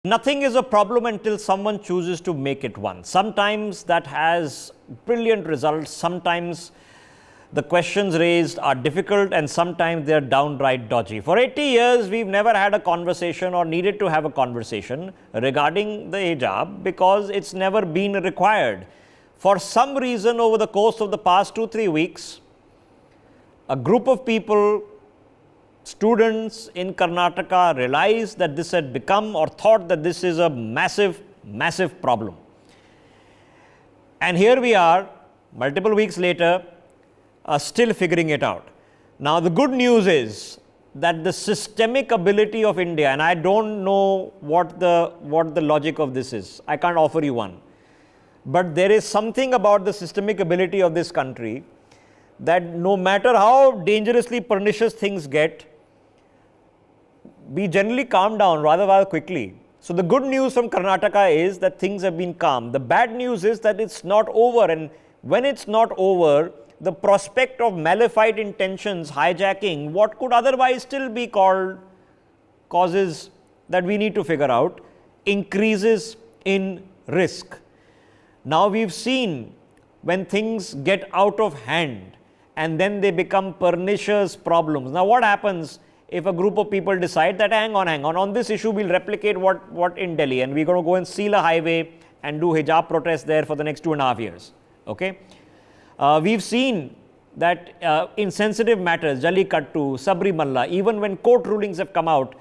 Nothing is a problem until someone chooses to make it one. Sometimes that has brilliant results. Sometimes the questions raised are difficult and sometimes they are downright dodgy. For 80 years, we've never had a conversation or needed to have a conversation regarding the hijab because it's never been required. For some reason, over the course of the past 2-3 weeks, a group of people, students in Karnataka, realized that this had become or thought that this is a massive, massive problem. And here we are, multiple weeks later, still figuring it out. Now, the good news is that the systemic ability of India, and I don't know what the logic of this is, I can't offer you one, but there is something about the systemic ability of this country that no matter how dangerously pernicious things get, we generally calm down rather quickly. So the good news from Karnataka is that things have been calm. The bad news is that it's not over, and when it's not over, the prospect of malefied intentions, hijacking, what could otherwise still be called causes that we need to figure out, increases in risk. Now we've seen when things get out of hand and then they become pernicious problems. Now what happens if a group of people decide that hang on this issue we'll replicate what in Delhi, and we're going to go and seal a highway and do hijab protests there for the next 2.5 years. Okay? We've seen that in sensitive matters, Jallikattu, Sabrimala, even when court rulings have come out,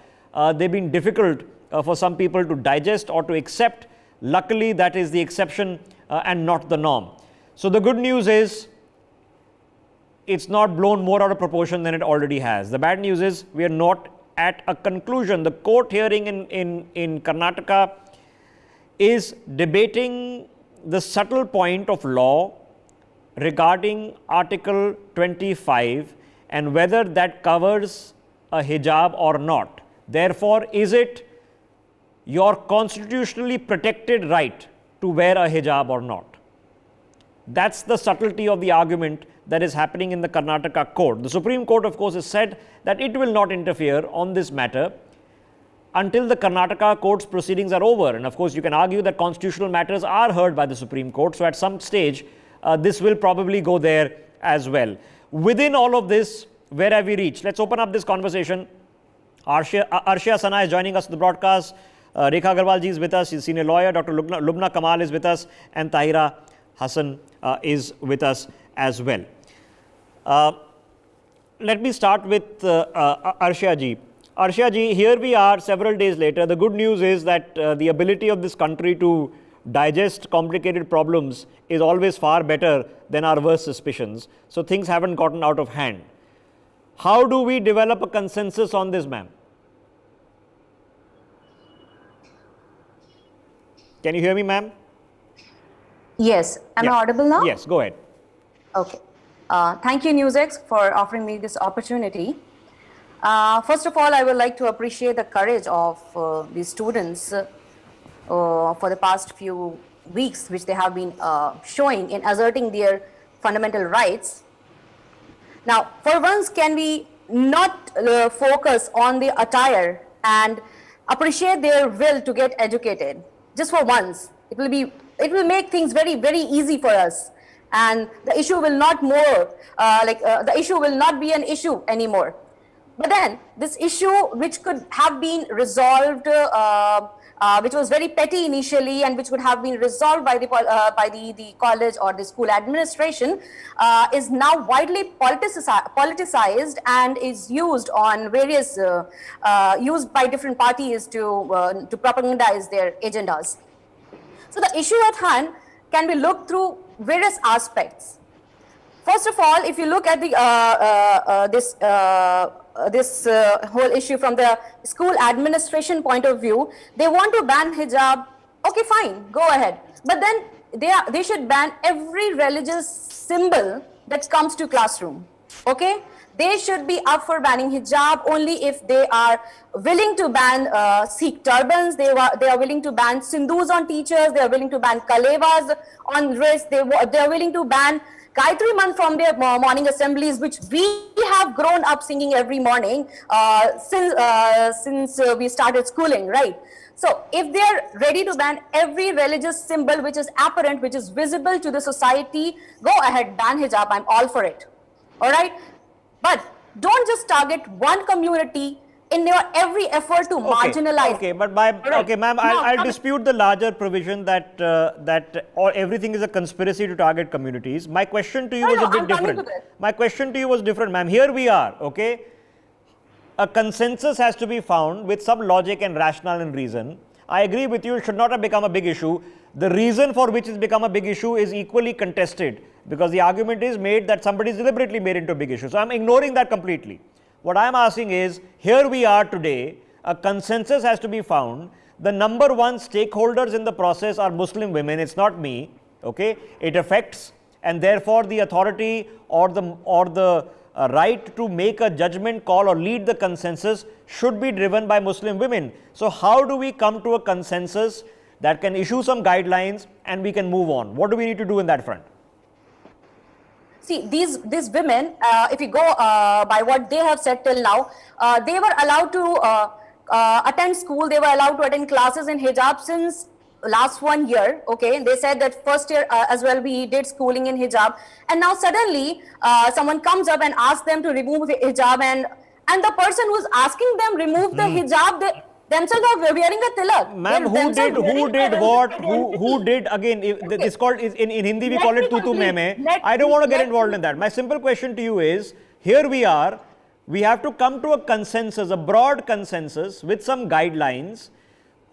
they've been difficult for some people to digest or to accept. Luckily, that is the exception and not the norm. So the good news is it's not blown more out of proportion than it already has. The bad news is we are not at a conclusion. The court hearing in Karnataka is debating the subtle point of law regarding Article 25 and whether that covers a hijab or not. Therefore, is it your constitutionally protected right to wear a hijab or not? That's the subtlety of the argument that is happening in the Karnataka court. The Supreme Court, of course, has said that it will not interfere on this matter until the Karnataka court's proceedings are over. And of course, you can argue that constitutional matters are heard by the Supreme Court. So at some stage, this will probably go there as well. Within all of this, where have we reached? Let's open up this conversation. Arshia Sana is joining us on the broadcast. Rekha Agarwal ji is with us. She's a senior lawyer. Dr. Lubna Kamal is with us. And Tahira Hassan is with us as well. Let me start with Arshia ji. Arshia ji, here we are several days later. The good news is that the ability of this country to digest complicated problems is always far better than our worst suspicions. So things haven't gotten out of hand. How do we develop a consensus on this, ma'am? Can you hear me, ma'am? Yes. Am I audible now? Yes, go ahead. Okay. Thank you, NewsX, for offering me this opportunity. First of all, I would like to appreciate the courage of the students for the past few weeks, which they have been showing in asserting their fundamental rights. Now, for once, can we not focus on the attire and appreciate their will to get educated? Just for once, it will make things very, very easy for us, and the issue will not the issue will not be an issue anymore. But then this issue, which could have been resolved, which was very petty initially and which would have been resolved by the college or the school administration, is now widely politicized and is used on various used by different parties to propagandize their agendas. So the issue at hand can be looked through various aspects. First of all, if you look at the this whole issue from the school administration point of view, they want to ban hijab. Okay, fine, go ahead. But then they should ban every religious symbol that comes to classroom. Okay, they should be up for banning hijab only if they are willing to ban Sikh turbans. They are willing to ban sindhus on teachers. They are willing to ban kalevas on wrists. They are willing to ban Gayatri Mantra from their morning assemblies, which we have grown up singing every morning since we started schooling, right? So if they are ready to ban every religious symbol which is apparent, which is visible to the society, go ahead, ban hijab. I'm all for it. All right, but don't just target one community in your every effort to marginalize. Okay, but okay, ma'am, I'll dispute the larger provision that everything is a conspiracy to target communities. My question to you was a bit different. My question to you was different, ma'am. Here we are, okay. A consensus has to be found with some logic and rationale and reason. I agree with you, it should not have become a big issue. The reason for which it's become a big issue is equally contested because the argument is made that somebody is deliberately made into a big issue. So I'm ignoring that completely. What I'm asking is, here we are today, a consensus has to be found. The number one stakeholders in the process are Muslim women, it's not me, okay. It affects, and therefore the authority or the right to make a judgment call or lead the consensus should be driven by Muslim women. So how do we come to a consensus that can issue some guidelines and we can move on? What do we need to do in that front? See, these women, if you go by what they have said till now, they were allowed to attend school, they were allowed to attend classes in hijab since last 1 year, okay. They said that first year as well we did schooling in hijab, and now suddenly someone comes up and asks them to remove the hijab, and the person who's asking them remove the hijab, they themselves are wearing a tilak. Ma'am, who did again, this called, in Hindi we call it tutu meme. I don't want to get involved in that. My simple question to you is, here we are, we have to come to a consensus, a broad consensus with some guidelines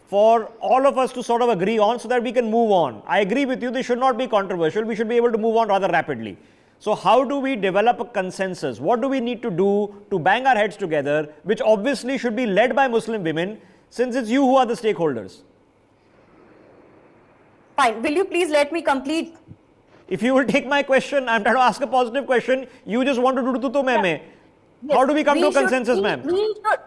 for all of us to sort of agree on so that we can move on. I agree with you, this should not be controversial, we should be able to move on rather rapidly. So how do we develop a consensus? What do we need to do to bang our heads together, which obviously should be led by Muslim women, since it's you who are the stakeholders? Fine, will you please let me complete? If you will take my question, I'm trying to ask a positive question, you just want to do tutu meme. Yes. How do we come to a consensus, ma'am?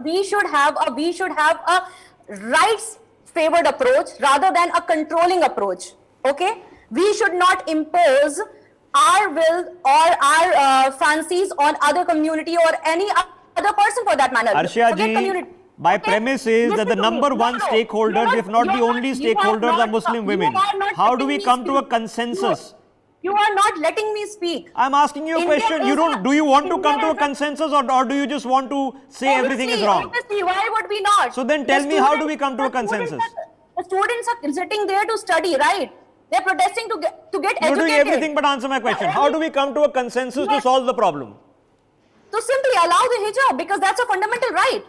We should have a rights favored approach rather than a controlling approach, okay. We should not impose our will or our fancies on other community or any other person for that matter. Arshia ji, my premise is that the number one stakeholders, if not the only stakeholders, are Muslim women. How do we come to a consensus? You are not letting me speak. I'm asking you a question. Do you want to come to a consensus, or do you just want to say everything is wrong? Obviously, why would we not? So then tell me, how do we come to a consensus? The students are sitting there to study, right? They're protesting to get educated. You're doing everything but answer my question. How do we come to a consensus to solve the problem? To simply allow the hijab, because that's a fundamental right.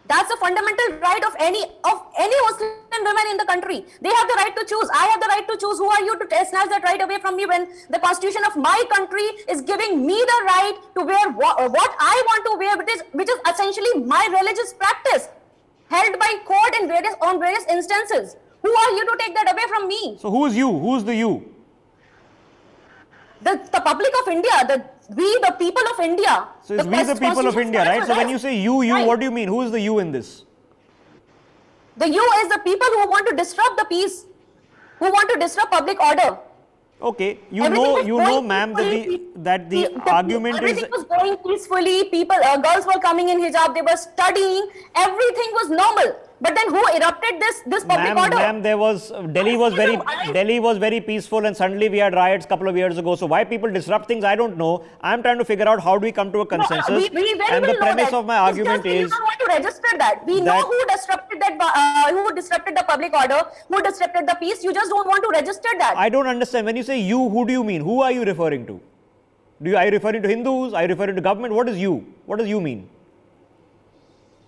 That's a fundamental right of any Muslim women in the country. They have the right to choose. I have the right to choose. Who are you to snatch that right away from me when the constitution of my country is giving me the right to wear what I want to wear, which is essentially my religious practice, held by court in various instances. Who are you to take that away from me? So who is you? Who's the you? The public of India, the people of India. So it's we the people of India, right? So when you say you, right, what do you mean? Who is the you in this? The you is the people who want to disrupt the peace, who want to disrupt public order. Okay, you know, ma'am, that the argument is... Everything was going peacefully, girls were coming in hijab, they were studying, everything was normal. But then who erupted this public order? Ma'am, Delhi was very peaceful, and suddenly we had riots a couple of years ago. So why people disrupt things, I don't know. I'm trying to figure out how do we come to a consensus. And the premise of my argument is... We don't want to register that. We know who disrupted that, who disrupted the public order, who disrupted the peace. You just don't want to register that. I don't understand. When you say you, who do you mean? Who are you referring to? Are you referring to Hindus? Are you referring to government? What is you? What does you mean?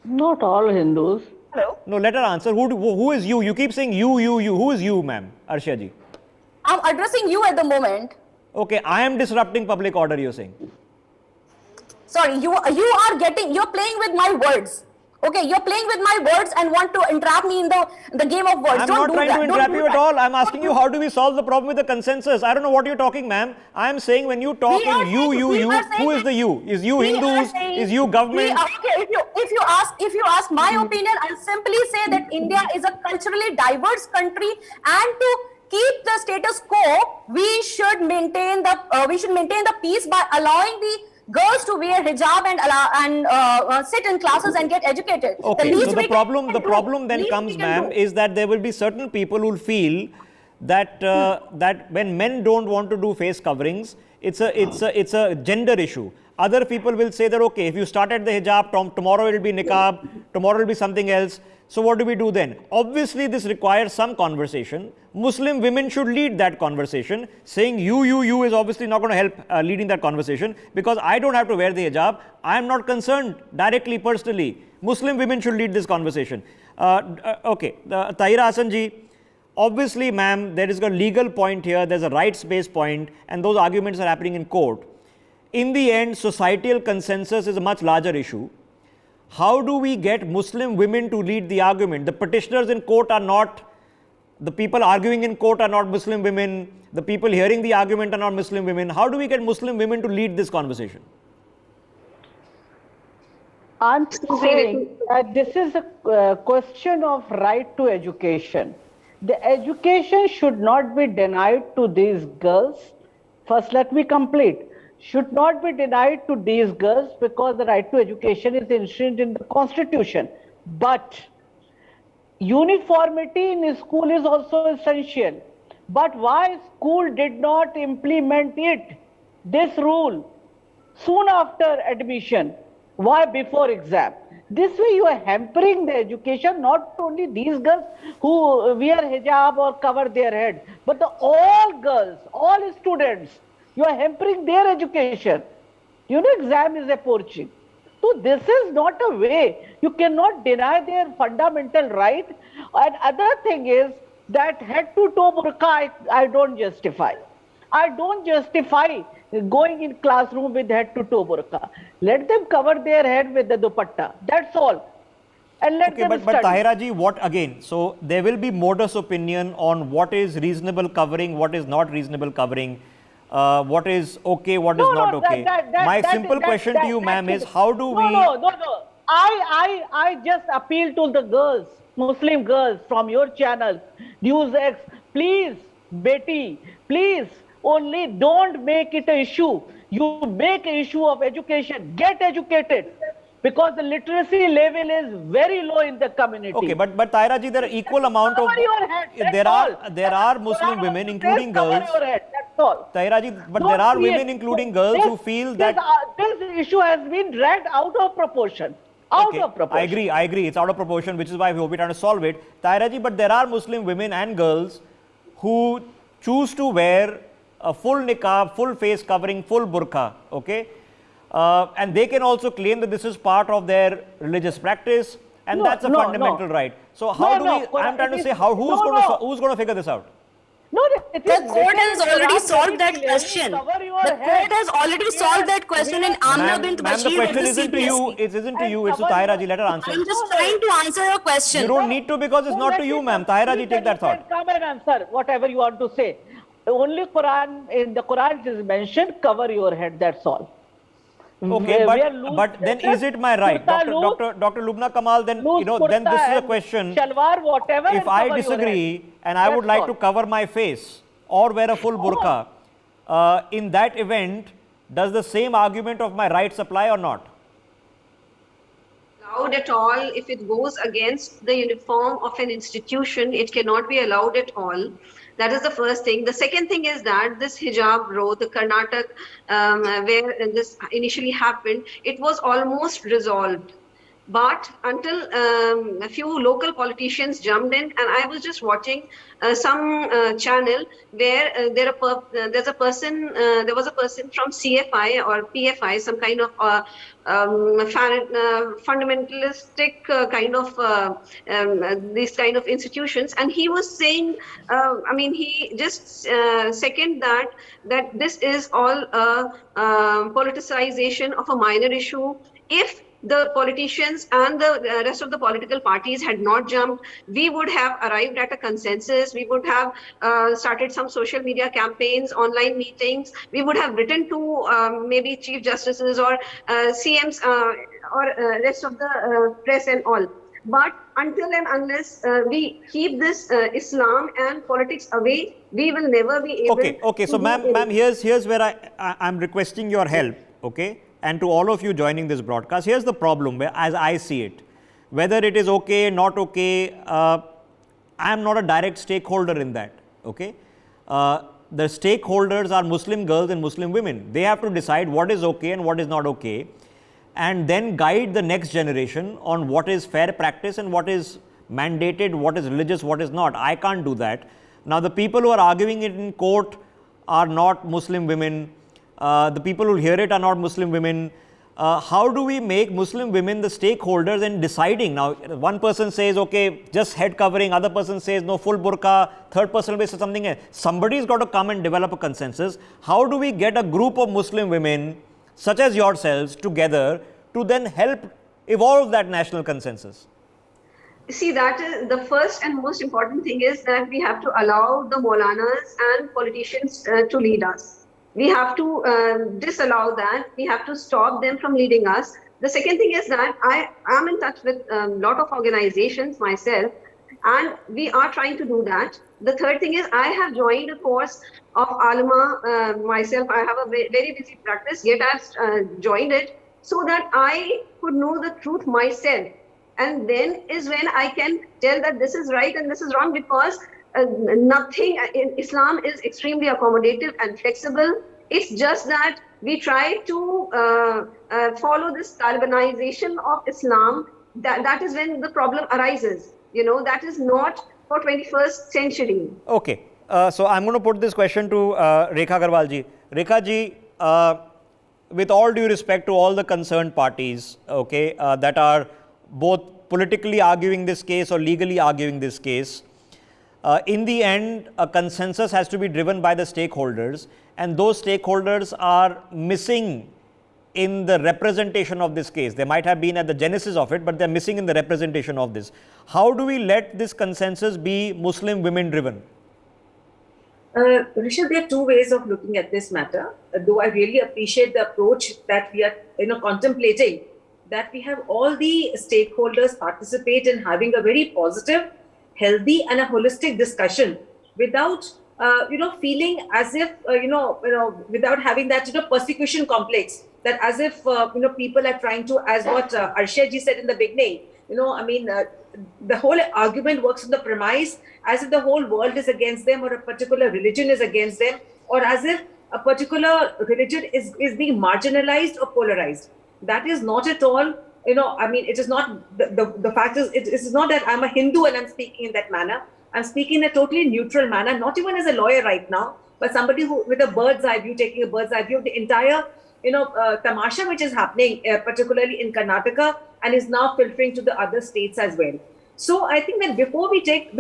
Not all Hindus. Hello? No, let her answer. Who is you? You keep saying you. Who is you, ma'am? Arshia ji. I'm addressing you at the moment. Okay, I am disrupting public order, you're saying. Sorry, you're playing with my words. Okay, you're playing with my words and want to entrap me in the game of words. I'm not trying to entrap you at all. I'm asking you, how do we solve the problem with the consensus? I don't know what you're talking, ma'am. I'm saying when you talk in you, who is the you? Is you Hindus? Is you government? Okay, if you ask my opinion, I'll simply say that India is a culturally diverse country, and to keep the status quo, we should maintain the peace by allowing girls to wear hijab and sit in classes and get educated. Okay, so the problem then least comes, we can ma'am, do. is that there will be certain people who will feel that that when men don't want to do face coverings, it's a gender issue. Other people will say that, okay, if you started the hijab, tomorrow it will be niqab, tomorrow it will be something else. So what do we do then? Obviously, this requires some conversation. Muslim women should lead that conversation. Saying you is obviously not going to help leading that conversation, because I don't have to wear the hijab. I am not concerned directly, personally. Muslim women should lead this conversation. Okay, Tahira Hassan ji, obviously, ma'am, there is a legal point here, there's a rights-based point, and those arguments are happening in court. In the end, societal consensus is a much larger issue. How do we get Muslim women to lead the argument? The petitioners in court are not, the people arguing in court are not Muslim women, the people hearing the argument are not Muslim women. How do we get Muslim women to lead this conversation? I'm saying this is a question of right to education. The education should not be denied to these girls. First, let me complete. Should not be denied to these girls because the right to education is enshrined in the constitution. But uniformity in school is also essential. But why school did not implement it, this rule, soon after admission? Why before exam? This way you are hampering the education, not only these girls who wear hijab or cover their head, but all girls, all students. You are hampering their education. You know, exam is approaching. So this is not a way. You cannot deny their fundamental right. And other thing is that head to toe burqa, I don't justify. I don't justify going in classroom with head to toe burqa. Let them cover their head with the dupatta. That's all. And let them but study. Tahira ji, what again? So there will be modus opinion on what is reasonable covering, what is not reasonable covering. What is okay, what is not okay. My simple question to you, ma'am, is how do we... No. I just appeal to the girls, Muslim girls from your channel, NewsX, please, Betty, please, only don't make it an issue. You make an issue of education. Get educated. Because the literacy level is very low in the community. Okay, but Tahira ji, there are equal amount of... Cover your head, there are Muslim women, including girls... Cover your head, that's all. Tahira ji, but there are women, including girls, who feel that... This issue has been dragged out of proportion. Out of proportion. I agree. It's out of proportion, which is why we hope we're trying to solve it. Tahira ji, but there are Muslim women and girls who choose to wear a full niqab, full face covering, full burqa, okay? And they can also claim that this is part of their religious practice, and that's a fundamental right. So how do we? I'm trying to say who's going to figure this out? No, the court has already solved that question. The court has already solved that question in Amna bint Ma'am, the Bashir question with the isn't to you. CBSE. It isn't to you. It's to Tahira ji. Let her answer. I'm just trying to answer your question. You don't need to, because it's not to you, ma'am. Tahira ji, take that thought. Come and answer whatever you want to say. Only Quran, in the Quran it is mentioned, cover your head, that's all. Okay, but then is it my right, Dr. Lubna Kamal? Then then this is a question. Shalwar, whatever. If I disagree and I would like to cover my face or wear a full burqa, in that event, does the same argument of my rights apply or not? Allowed at all. If it goes against the uniform of an institution, it cannot be allowed at all. That is the first thing. The second thing is that this hijab row, the Karnataka, where this initially happened, it was almost resolved. But until a few local politicians jumped in, and I was just watching some channel where there was a person from CFI or PFI, some kind of fundamentalistic kind of these kind of institutions, and he was saying, he just second that this is all a politicization of a minor issue. If the politicians and the rest of the political parties had not jumped, we would have arrived at a consensus. We would have started some social media campaigns, online meetings. We would have written to maybe chief justices or CMs or rest of the press and all. But until and unless we keep this Islam and politics away, we will never be able Okay, so ma'am, here's where I'm requesting your help, okay? and to all of you joining this broadcast, here's the problem as I see it. Whether it is okay, not okay, I am not a direct stakeholder in that. Okay, the stakeholders are Muslim girls and Muslim women. They have to decide what is okay and what is not okay, and then guide the next generation on what is fair practice and what is mandated, what is religious, what is not. I can't do that. Now, the people who are arguing it in court are not Muslim women. The people who hear it are not Muslim women. How do we make Muslim women the stakeholders in deciding? Now, one person says, okay, just head covering, other person says, no, full burqa, third person will say something else. Somebody's got to come and develop a consensus. How do we get a group of Muslim women, such as yourselves, together to then help evolve that national consensus? See, that is the first and most important thing, is that we have to allow the Maulanas and politicians to lead us. We have to disallow that. We have to stop them from leading us. The second thing is that I am in touch with a lot of organizations myself, and we are trying to do that. The third thing is I have joined a course of Alama myself. I have a very busy practice, yet I've joined it so that I could know the truth myself. And then is when I can tell that this is right and this is wrong, because nothing in Islam is extremely accommodative and flexible. It's just that we try to follow this Talibanization of Islam. That is when the problem arises. You know, that is not for 21st century. Okay. So I'm going to put this question to Rekha Agarwal ji. Rekha ji, with all due respect to all the concerned parties, okay, that are both politically arguing this case or legally arguing this case, in the end, a consensus has to be driven by the stakeholders, and those stakeholders are missing in the representation of this case. They might have been at the genesis of it, but they're missing in the representation of this. How do we let this consensus be Muslim women driven? Rishabh, there are two ways of looking at this matter. Though I really appreciate the approach that we are contemplating, that we have all the stakeholders participate in having a very positive, healthy and a holistic discussion without feeling as if without having that persecution complex, that as if people are trying to, as what Arshad ji said in the beginning, the whole argument works on the premise as if the whole world is against them, or a particular religion is against them, or as if a particular religion is being marginalized or polarized. That is not at all. It is not, the fact is, it is not that I'm a Hindu and I'm speaking in that manner. I'm speaking in a totally neutral manner, not even as a lawyer right now, but somebody who, with a bird's eye view, taking a bird's eye view of the entire, tamasha which is happening, particularly in Karnataka, and is now filtering to the other states as well. So I think that before we take,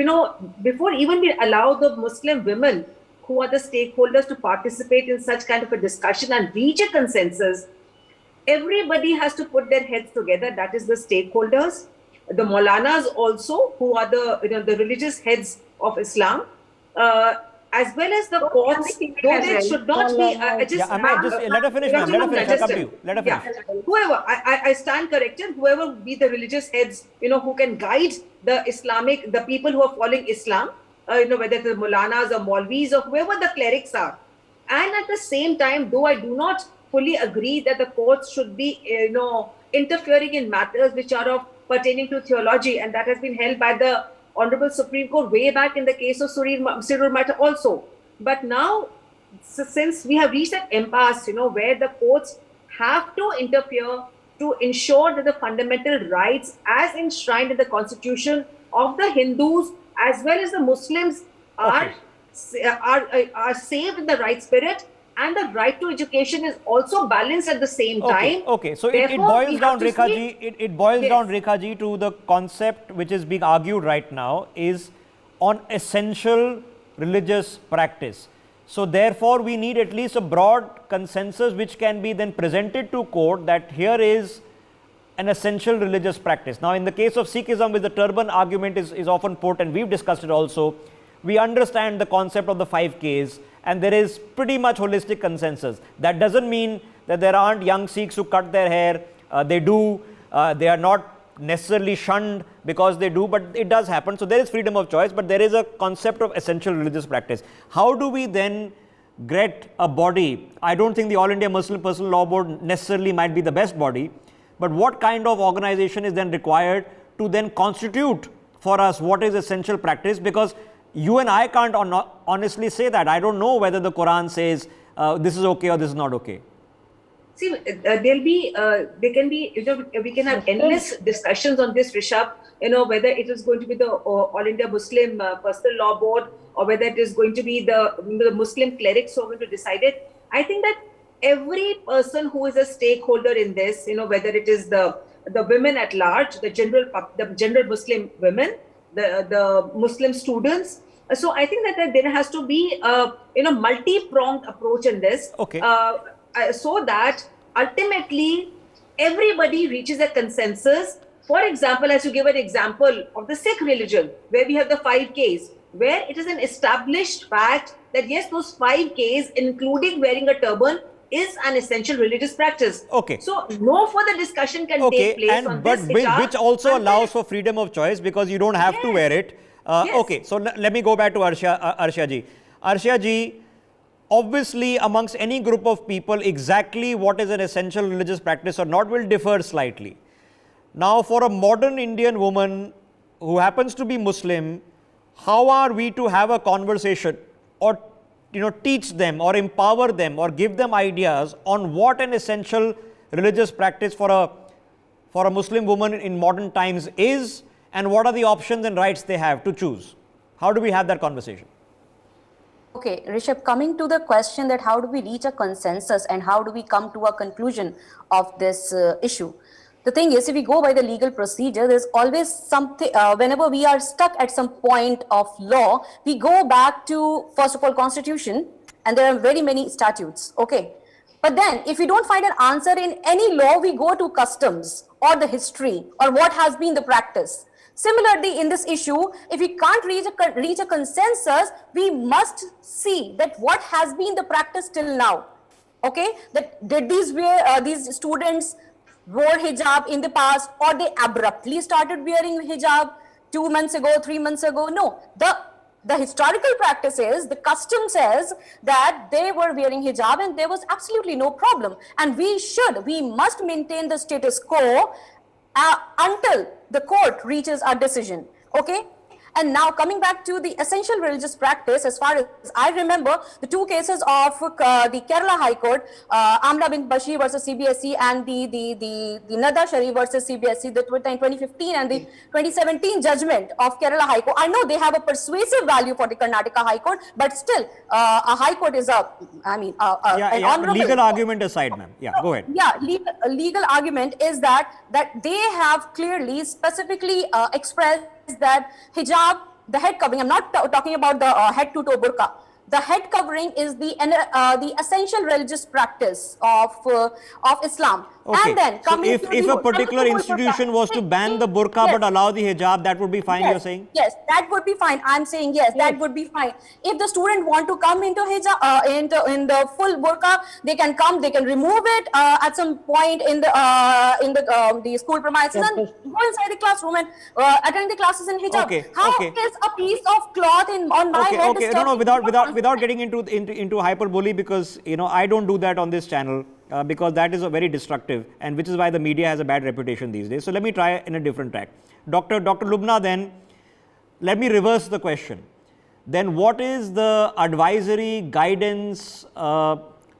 before even we allow the Muslim women who are the stakeholders to participate in such kind of a discussion and reach a consensus, everybody has to put their heads together. That is the stakeholders, the Maulanas also, who are the religious heads of Islam, as well as the courts. Though there should not be. Let her finish, ma'am. Let her finish. I'll come to you. Let her finish. Whoever, I stand corrected. Whoever be the religious heads, who can guide the people who are following Islam, whether the Maulanas or Maulvis or whoever the clerics are, and at the same time, though I do not fully agree that the courts should be, interfering in matters which are pertaining to theology, and that has been held by the Honorable Supreme Court way back in the case of Sirur matter also. But now, since we have reached that impasse, where the courts have to interfere to ensure that the fundamental rights as enshrined in the constitution of the Hindus as well as the Muslims are saved in the right spirit, and the right to education is also balanced at the same time. Okay. So it boils down, Rekha ji, it boils down, Rekha ji, to the concept which is being argued right now is on essential religious practice. So therefore, we need at least a broad consensus which can be then presented to court that here is an essential religious practice. Now, in the case of Sikhism, with the turban argument is often put, and we've discussed it also, we understand the concept of the 5 Ks, and there is pretty much holistic consensus. That doesn't mean that there aren't young Sikhs who cut their hair. They do. They are not necessarily shunned because they do, but it does happen. So there is freedom of choice, but there is a concept of essential religious practice. How do we then get a body? I don't think the All India Muslim Personal Law Board necessarily might be the best body, but what kind of organization is then required to then constitute for us what is essential practice? Because you and I can't honestly say that. I don't know whether the Quran says this is okay or this is not okay. See, there can be, we can have endless discussions on this, Rishabh, whether it is going to be the All India Muslim Personal Law Board or whether it is going to be the Muslim clerics who are going to decide it. I think that every person who is a stakeholder in this, whether it is the women at large, the general Muslim women, the Muslim students. So I think that there has to be a multi-pronged approach in this. Okay. So that ultimately everybody reaches a consensus. For example, as you give an example of the Sikh religion, where we have the 5 Ks, where it is an established fact that yes, those 5 Ks, including wearing a turban, is an essential religious practice. Okay. So no further discussion can take place on but this. Hijab, which also allows for freedom of choice because you don't have to wear it. Yes. Okay, so let me go back to Arsha ji. Arsha ji, obviously amongst any group of people, exactly what is an essential religious practice or not will differ slightly. Now, for a modern Indian woman who happens to be Muslim, how are we to have a conversation or teach them or empower them or give them ideas on what an essential religious practice for a Muslim woman in modern times is, and what are the options and rights they have to choose? How do we have that conversation? Okay, Rishabh, coming to the question that how do we reach a consensus and how do we come to a conclusion of this issue? The thing is, if we go by the legal procedure, there's always something, whenever we are stuck at some point of law, we go back to, first of all, constitution, and there are very many statutes, okay? But then, if we don't find an answer in any law, we go to customs or the history or what has been the practice. Similarly, in this issue, if we can't reach a consensus, we must see that what has been the practice till now, okay? That did these students wore hijab in the past, or they abruptly started wearing hijab 2 months ago, 3 months ago? No, the historical practice is, the custom says that they were wearing hijab and there was absolutely no problem. And we must maintain the status quo until the court reaches a decision, okay? And now coming back to the essential religious practice, as far as I remember, the 2 cases of the Kerala High Court, Amna bin Bashir versus CBSE and the Nada Sharif versus CBSE, the 2015 and the 2017 judgment of Kerala High Court. I know they have a persuasive value for the Karnataka High Court, but still, a High Court is an honorable. Legal argument aside, ma'am. Yeah, go ahead. Yeah, legal argument is that they have clearly, specifically expressed that hijab, the head covering, I'm not talking about the head to toe burqa. The head covering is the essential religious practice of Islam. Okay. And then so if a particular institution was to ban the burqa but allow the hijab, that would be fine, you're saying? Yes, that would be fine. I'm saying yes, that would be fine. If the student want to come into hijab, in the full burqa, they can come, they can remove it at some point in the school premises and go inside the classroom and attend the classes in hijab. Okay. How is a piece of cloth on my head? Okay, no, without getting into hyperbole, because I don't do that on this channel. Because that is a very destructive, and which is why the media has a bad reputation these days. So let me try in a different track. Dr. Lubna, then let me reverse the question. Then what is the advisory, guidance,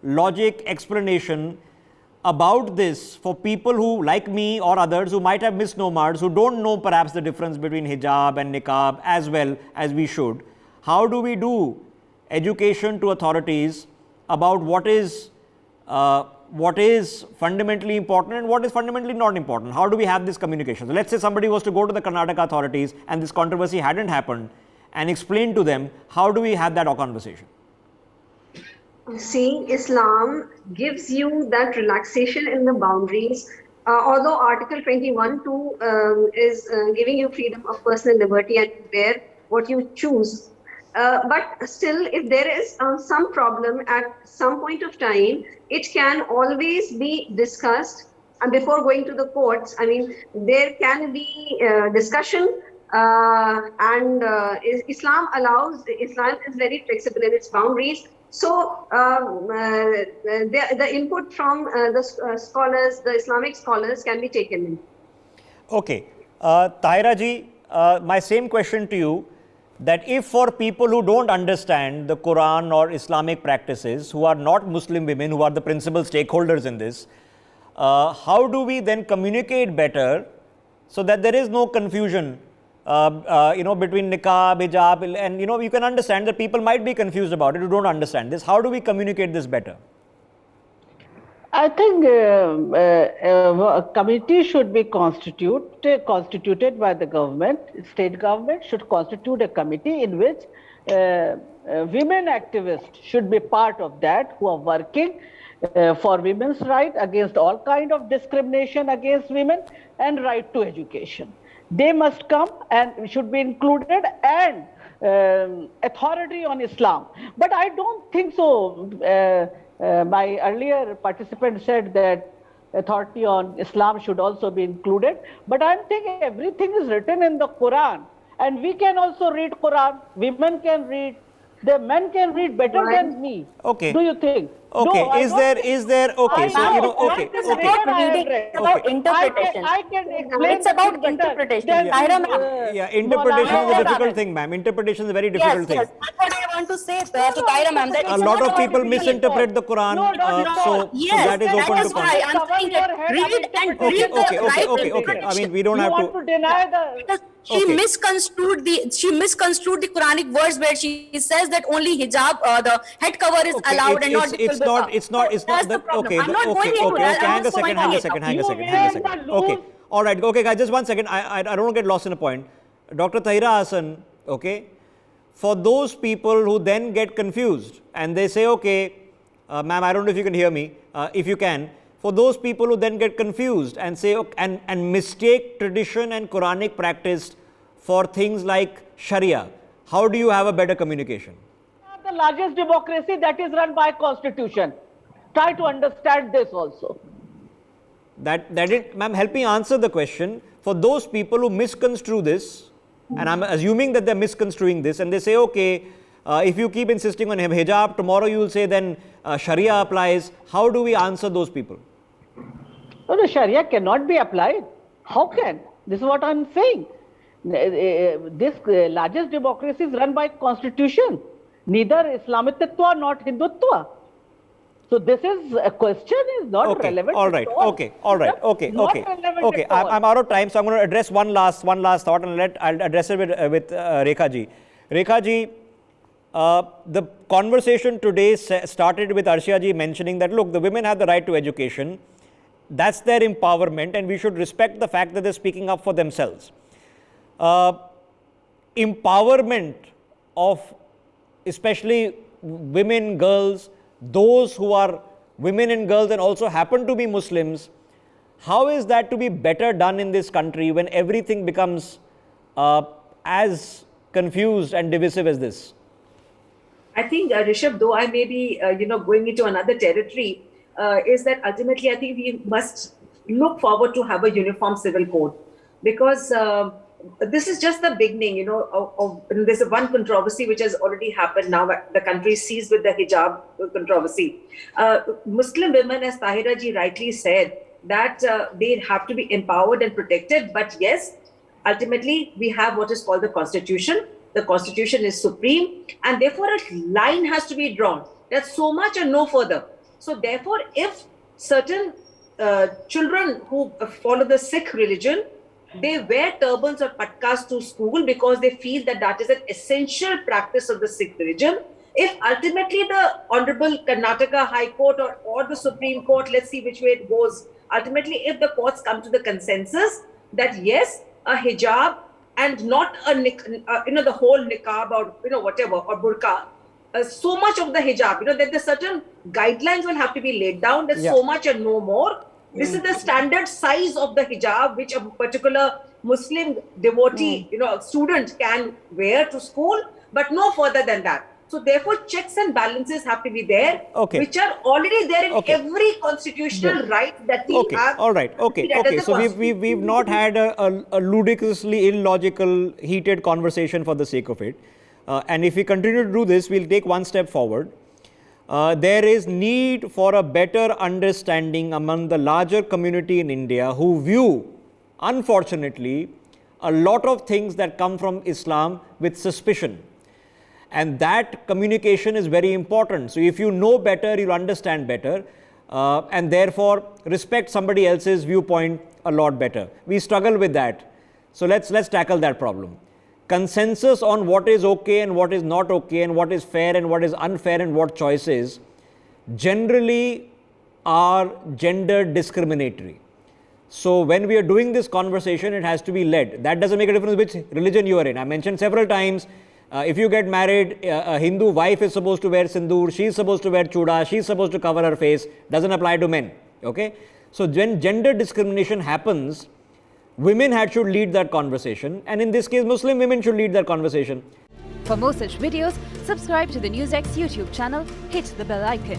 logic, explanation about this for people who, like me or others, who might have misnomers, who don't know perhaps the difference between hijab and niqab as well as we should? How do we do education to authorities about what is fundamentally important and what is fundamentally not important? How do we have this communication? So let's say somebody was to go to the Karnataka authorities and this controversy hadn't happened and explain to them, how do we have that conversation? See, Islam gives you that relaxation in the boundaries. Although Article 21 too is giving you freedom of personal liberty and wear what you choose. But still, if there is some problem at some point of time, it can always be discussed. And before going to the courts, I mean, there can be discussion. Islam is very flexible in its boundaries. So the input from the scholars, the Islamic scholars, can be taken in. Okay. Tahira ji, my same question to you, that if for people who don't understand the Quran or Islamic practices, who are not Muslim women, who are the principal stakeholders in this, how do we then communicate better so that there is no confusion, between niqab, hijab, and you can understand that people might be confused about it who don't understand this. How do we communicate this better? I think a committee should be constituted by the government. State government should constitute a committee in which women activists should be part of that, who are working for women's right, against all kind of discrimination against women, and right to education. They must come and should be included, and authority on Islam. But I don't think so. My earlier participant said that authority on Islam should also be included. But I'm thinking everything is written in the Quran, and we can also read Quran. Women can read. The men can read better than me. Okay. Do you think? Okay. No, is there? Okay. So okay. It's about reading. It's about interpretation. I can explain. It's about better interpretation. than, Tahira ma'am. Yeah, interpretation is a difficult thing, ma'am. Interpretation is a very difficult thing. Yes, that's what I want to say to Tahira ma'am. That A it's lot not of about people reading. misinterpret the Quran, so that is open to why context. I'm saying that read and read the right Okay. I mean, we don't you have want to deny the. Because she misconstrued the Quranic verse where she says that only hijab, the head cover is allowed and not it's not That's the that. problem. Okay. I'm not going into Okay. that. I'm Hang a just second. pointing it out. Okay. All right. Okay, guys. Just 1 second. I don't want to get lost in a point. Dr. Tahira Hassan. Okay. For those people who then get confused and they say, okay, ma'am, I don't know if you can hear me. If you can, for those people who then get confused and say, okay, and mistake tradition and Quranic practice for things like Sharia, how do you have a better communication? The largest democracy that is run by constitution. Try to understand this also. Ma'am, help me answer the question. For those people who misconstrue this, and I'm assuming that they're misconstruing this, and they say, okay, if you keep insisting on hijab, tomorrow you will say then Sharia applies. How do we answer those people? No, the Sharia cannot be applied. How can? This is what I'm saying. This largest democracy is run by constitution. Neither Islamitwa nor Hindutva. So this is a question is not relevant. All right. Okay. I'm out of time, so I'm going to address one last thought, and I'll address it with Rekha ji. Rekha ji, the conversation today started with Arshia ji mentioning that look, the women have the right to education. That's their empowerment, and we should respect the fact that they're speaking up for themselves. Empowerment of especially women, girls, those who are women and girls and also happen to be Muslims, how is that to be better done in this country when everything becomes as confused and divisive as this? I think, Rishabh, though I may be, going into another territory, is that ultimately I think we must look forward to have a uniform civil code, because this is just the beginning, there's one controversy which has already happened now. The country is seized with the hijab controversy. Muslim women, as Tahira ji rightly said, that they have to be empowered and protected. But yes, ultimately, we have what is called the Constitution. The Constitution is supreme, and therefore a line has to be drawn. That's so much and no further. So therefore, if certain children who follow the Sikh religion, they wear turbans or patkas to school because they feel that that is an essential practice of the Sikh religion. If ultimately the Honorable Karnataka High Court or the Supreme Court, let's see which way it goes, ultimately if the courts come to the consensus that yes, a hijab and not the whole niqab or whatever, or burqa, so much of the hijab, that the certain guidelines will have to be laid down, there's so much and no more. This is the standard size of the hijab which a particular Muslim devotee, student can wear to school, but no further than that. So therefore, checks and balances have to be there, which are already there in every constitutional right that we have. All right. Okay. So we've not had a ludicrously illogical, heated conversation for the sake of it. And if we continue to do this, we'll take one step forward. there is need for a better understanding among the larger community in India who view, unfortunately, a lot of things that come from Islam with suspicion. And that communication is very important. So if you know better, you'll understand better, and therefore respect somebody else's viewpoint a lot better. We struggle with that. So let's tackle that problem. Consensus on what is okay and what is not okay, and what is fair and what is unfair, and what choices generally are gender discriminatory. So when we are doing this conversation, it has to be led. That doesn't make a difference which religion you are in. I mentioned several times, if you get married, a Hindu wife is supposed to wear sindoor, she is supposed to wear chuda, she is supposed to cover her face. Doesn't apply to men. Okay? So when gender discrimination happens, women should lead that conversation, and in this case, Muslim women should lead that conversation. For more such videos, subscribe to the NewsX YouTube channel, hit the bell icon.